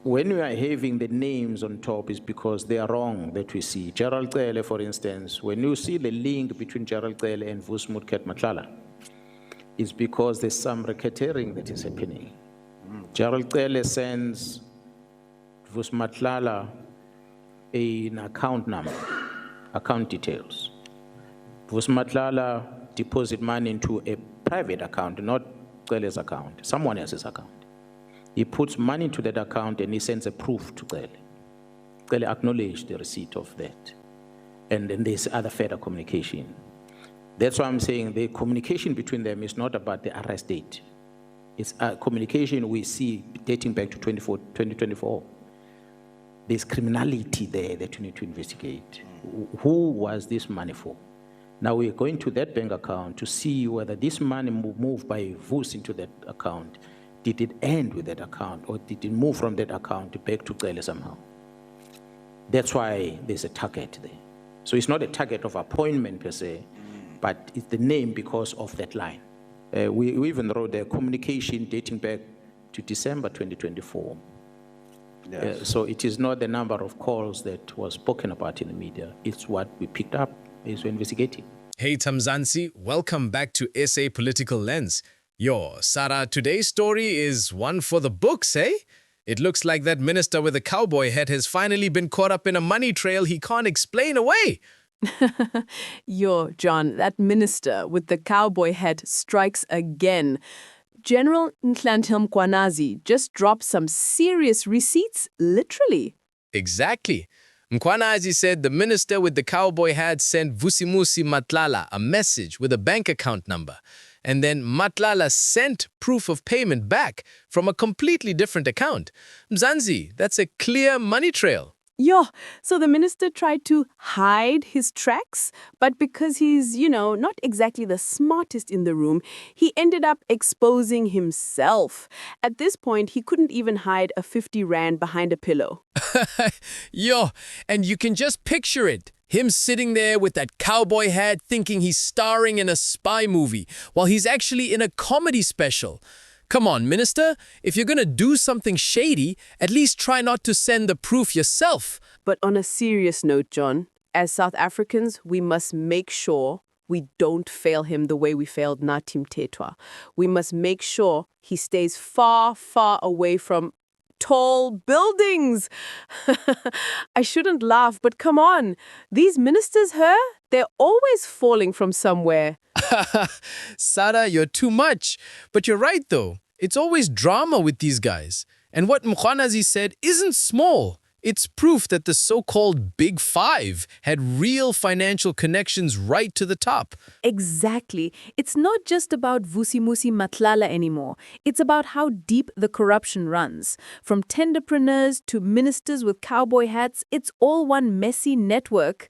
when we are having the names on top, is because they are wrong that we see. Gerald Cele, for instance, when you see the link between Gerald Cele and Vusmutket Matlala, it's because there's some racketeering that is happening. Gerald Cele sends Vusmatlala an account number, account details. Vusmatlala deposit money into a private account, not Cele's account, someone else's account. He puts money into that account and he sends a proof to Cele. Cele acknowledged the receipt of that. And then there's other further communication. That's why I'm saying the communication between them is not about the arrest date. It's a communication we see dating back to 2024. There's criminality there that you need to investigate. Who was this money for? Now we're going to that bank account to see whether this money moved by Vus into that account. Did it end with that account, or did it move from that account back to Cele somehow? That's why there's a target there. So it's not a target of appointment per se, but it's the name because of that line. We even wrote the communication dating back to December 2024. Yes. So it is not the number of calls that was spoken about in the media. It's what we picked up as we're investigating. Hey Mkhwanazi, welcome back to SA Political Lens. Yo, Sarah, today's story is one for the books, eh? It looks like that minister with a cowboy hat has finally been caught up in a money trail he can't explain away. Yo, John, that minister with the cowboy hat strikes again. General Mkhwanazi just dropped some serious receipts, literally. Exactly. Mkhwanazi said the minister with the cowboy hat sent Vusimusi Matlala a message with a bank account number. And then Matlala sent proof of payment back from a completely different account. Mkhwanazi, that's a clear money trail. Yo, so the minister tried to hide his tracks, but because he's, not exactly the smartest in the room, he ended up exposing himself. At this point, he couldn't even hide a 50 Rand behind a pillow. Yo, and you can just picture it. Him sitting there with that cowboy hat thinking he's starring in a spy movie while he's actually in a comedy special. Come on, minister, if you're gonna do something shady, at least try not to send the proof yourself. But on a serious note, John, as South Africans, we must make sure we don't fail him the way we failed Natim Tetwa. We must make sure he stays far, far away from tall buildings. I shouldn't laugh, but come on. These ministers, they're always falling from somewhere. Sarah, you're too much. But you're right, though. It's always drama with these guys. And what Mkhwanazi said isn't small. It's proof that the so-called Big Five had real financial connections right to the top. Exactly. It's not just about Vusimusi Matlala anymore. It's about how deep the corruption runs. From tenderpreneurs to ministers with cowboy hats, it's all one messy network.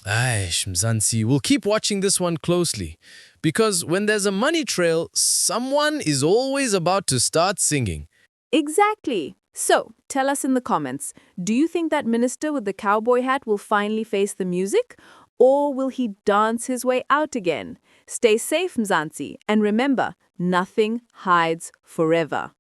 Aish, Mkhwanazi, we'll keep watching this one closely. Because when there's a money trail, someone is always about to start singing. Exactly. So, tell us in the comments, do you think that minister with the cowboy hat will finally face the music? Or will he dance his way out again? Stay safe, Mkhwanazi, and remember, nothing hides forever.